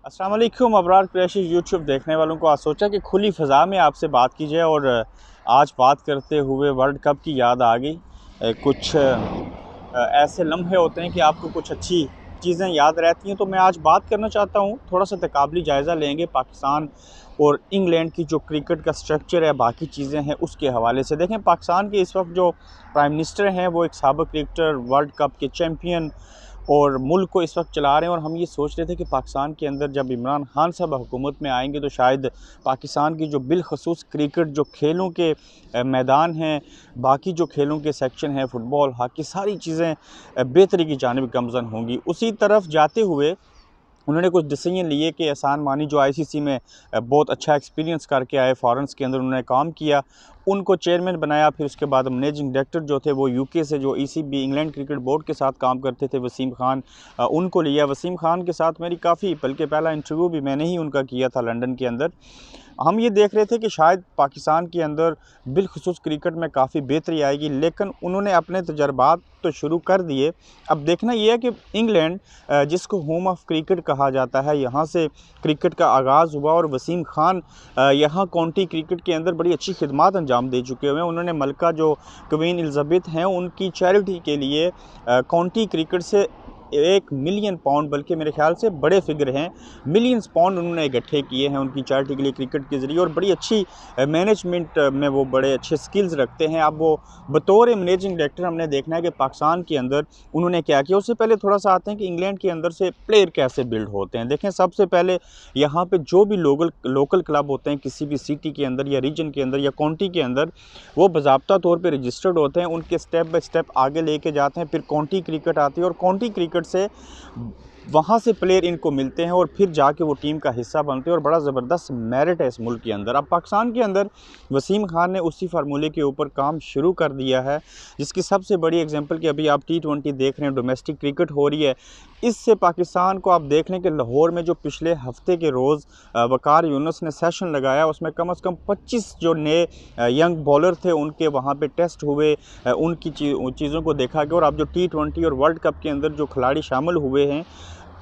अस्सलाम वालेकुम अबरार क्रैशी यूट्यूब देखने वालों को आज सोचा कि खुली फ़ज़ा में आपसे बात की जाए और आज बात करते हुए वर्ल्ड कप की याद आ गई। कुछ ऐसे लम्हे होते हैं कि आपको कुछ अच्छी चीज़ें याद रहती हैं, तो मैं आज बात करना चाहता हूँ, थोड़ा सा तकाबली जायज़ा लेंगे पाकिस्तान और इंग्लैंड की जो क्रिकेट का स्ट्रक्चर है, बाकी चीज़ें हैं, उसके हवाले से। देखें, पाकिस्तान के इस वक्त जो प्राइम मिनिस्टर हैं वो एक साबिक़ क्रिकेटर, वर्ल्ड कप के चैम्पियन और मुल्क को इस वक्त चला रहे हैं। और हम ये सोच रहे थे कि पाकिस्तान के अंदर जब इमरान खान साहब हुकूमत में आएंगे तो शायद पाकिस्तान की जो बिलखसूस क्रिकेट, जो खेलों के मैदान हैं, बाकी जो खेलों के सेक्शन हैं, फ़ुटबॉल, हॉकी, सारी चीज़ें बेहतरी की जानिब गमज़न होंगी। उसी तरफ जाते हुए उन्होंने कुछ डिसीजन लिए कि एहसान मानी, जो आईसीसी में बहुत अच्छा एक्सपीरियंस करके आए, फ़ॉरेन्स के अंदर उन्होंने काम किया, उनको चेयरमैन बनाया। फिर उसके बाद मैनेजिंग डायरेक्टर जो थे वो यूके से, जो ईसीबी इंग्लैंड क्रिकेट बोर्ड के साथ काम करते थे, वसीम खान, उनको लिया। वसीम खान के साथ मेरी काफ़ी, बल्कि पहला इंटरव्यू भी मैंने ही उनका किया था लंदन के अंदर। हम ये देख रहे थे कि शायद पाकिस्तान के अंदर बिलखुसूस क्रिकेट में काफ़ी बेहतरी आएगी, लेकिन उन्होंने अपने तजर्बात तो शुरू कर दिए। अब देखना ये है कि इंग्लैंड, जिसको होम ऑफ क्रिकेट कहा जाता है, यहाँ से क्रिकेट का आगाज़ हुआ और वसीम खान यहाँ काउंटी क्रिकेट के अंदर बड़ी अच्छी खिदमत अंजाम दे चुके हुए हैं। उन्होंने मलका जो क्वीन एलिज़ाबेथ हैं उनकी चैरिटी के लिए काउंटी क्रिकेट से 1 मिलियन पाउंड, बल्कि मेरे ख्याल से बड़े फिगर हैं, मिलियंस पाउंड उन्होंने इकट्ठे किए हैं उनकी चैरिटी के लिए क्रिकेट के ज़रिए। और बड़ी अच्छी मैनेजमेंट में वो बड़े अच्छे स्किल्स रखते हैं। अब वो बतौर मैनेजिंग डायरेक्टर हमने देखना है कि पाकिस्तान के अंदर उन्होंने क्या किया। उससे पहले थोड़ा सा आते हैं कि इंग्लैंड के अंदर से प्लेयर कैसे बिल्ड होते हैं। देखें, सबसे पहले यहाँ पे जो भी लोकल क्लब होते हैं किसी भी सिटी के अंदर या रीजन के अंदर या काउंटी के अंदर, वो बाज़ाब्ता तौर पे रजिस्टर्ड होते हैं। उनके स्टेप बाय स्टेप आगे लेके जाते हैं। फिर काउंटी क्रिकेट आती है और काउंटी क्रिकेट से वहाँ से प्लेयर इनको मिलते हैं और फिर जाके वो टीम का हिस्सा बनते हैं और बड़ा ज़बरदस्त मेरिट है इस मुल्क के अंदर। अब पाकिस्तान के अंदर वसीम खान ने उसी फार्मूले के ऊपर काम शुरू कर दिया है, जिसकी सबसे बड़ी एग्जांपल कि अभी आप T20 देख रहे हैं, डोमेस्टिक क्रिकेट हो रही है। इससे पाकिस्तान को आप देख लें कि लाहौर में जो पिछले हफ्ते के रोज़ वकार यूनुस ने सेशन लगाया, उसमें कम से कम 25 जो नए यंग बॉलर थे उनके वहाँ पे टेस्ट हुए, उनकी चीज़ों को देखा गया। और अब जो T20 और वर्ल्ड कप के अंदर जो खिलाड़ी शामिल हुए हैं,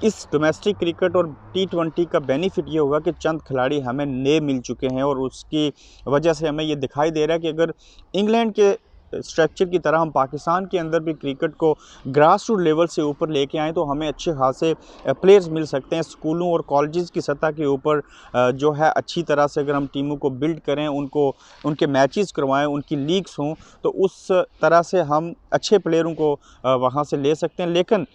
इस डोमेस्टिक क्रिकेट और T20 का बेनिफिट ये होगा कि चंद खिलाड़ी हमें नए मिल चुके हैं और उसकी वजह से हमें ये दिखाई दे रहा है कि अगर इंग्लैंड के स्ट्रक्चर की तरह हम पाकिस्तान के अंदर भी क्रिकेट को ग्रास रूट लेवल से ऊपर लेके आएँ तो हमें अच्छे खासे प्लेयर्स मिल सकते हैं। स्कूलों और कॉलेजेस की सतह के ऊपर जो है अच्छी तरह से अगर हम टीमों को बिल्ड करें, उनको उनके मैचेस करवाएं, उनकी लीग्स हों, तो उस तरह से हम अच्छे प्लेयरों को वहाँ से ले सकते हैं। लेकिन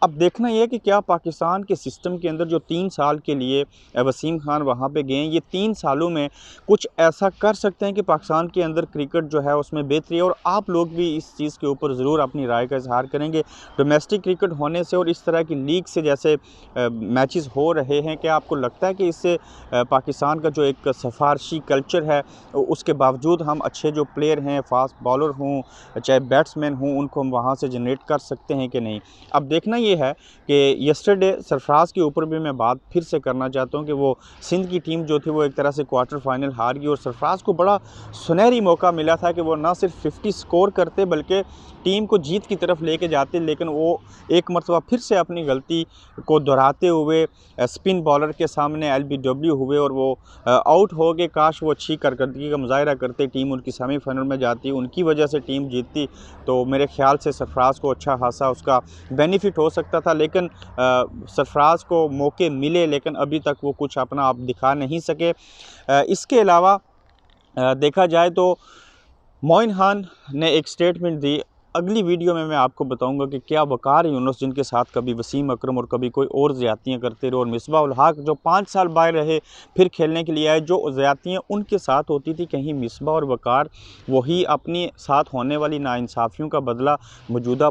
अब देखना यह है कि क्या पाकिस्तान के सिस्टम के अंदर जो 3 साल के लिए वसीम खान वहाँ पे गए हैं, ये 3 सालों में कुछ ऐसा कर सकते हैं कि पाकिस्तान के अंदर क्रिकेट जो है उसमें बेहतरी है। और आप लोग भी इस चीज़ के ऊपर ज़रूर अपनी राय का इजहार करेंगे। डोमेस्टिक क्रिकेट होने से और इस तरह की लीग से जैसे मैचेस हो रहे हैं, क्या आपको लगता है कि इससे पाकिस्तान का जो एक सफारशी कल्चर है, उसके बावजूद हम अच्छे जो प्लेयर हैं, फास्ट बॉलर हों चाहे बैट्समैन हों, उनको हम वहाँ से जनरेट कर सकते हैं कि नहीं? अब देखना ये है कि यस्टरडे सरफराज के ऊपर भी मैं बात फिर से करना चाहता हूँ कि वो सिंध की टीम जो थी वो एक तरह से क्वार्टर फाइनल हार गई और सरफराज को बड़ा सुनहरी मौका मिला था कि वो ना सिर्फ 50 स्कोर करते बल्कि टीम को जीत की तरफ लेके जाते। लेकिन वो एक मरतबा फिर से अपनी गलती को दोहराते हुए स्पिन बॉलर के सामने LBW हुए और वो आउट हो गए। काश वो अच्छी कारकर्दगी का मुजाहरा करते, टीम उनकी सेमीफाइनल में जाती, उनकी वजह से टीम जीतती, तो मेरे ख्याल से सरफराज को अच्छा खासा उसका बेनिफिट हो सकता था। लेकिन सरफराज को मौके मिले लेकिन अभी तक वो कुछ अपना आप दिखा नहीं सके। इसके अलावा देखा जाए तो मोइन खान ने एक स्टेटमेंट दी। अगली वीडियो में मैं आपको बताऊंगा कि क्या वकार यूनुस, जिनके साथ कभी वसीम अकरम और कभी कोई और ज़्यादतियाँ करते रहे, और मिसबाह उल हक जो 5 साल बाहर रहे फिर खेलने के लिए आए, जो ज़्यादतियाँ उनके साथ होती थी, कहीं मिसबाह और वकार वही अपनी साथ होने वाली नाइंसाफ़ियों का बदला मौजूदा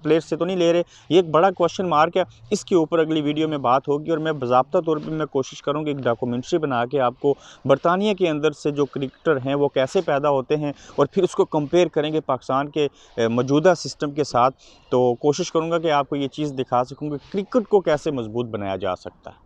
प्लेयर से तो नहीं ले रहे? ये एक बड़ा क्वेश्चन मार्क है। इसके ऊपर अगली वीडियो में बात होगी और मैं बाज़ाब्ता तौर पर मैं कोशिश करूँगी एक डॉक्यूमेंट्री बना के आपको बरतानिया के अंदर से जो क्रिकेटर हैं वो कैसे पैदा होते हैं और फिर उसको कंपेयर करेंगे पाकिस्तान के मौजूदा सिस्टम के साथ। तो कोशिश करूँगा कि आपको ये चीज़ दिखा सकूँ कि क्रिकेट को कैसे मजबूत बनाया जा सकता है।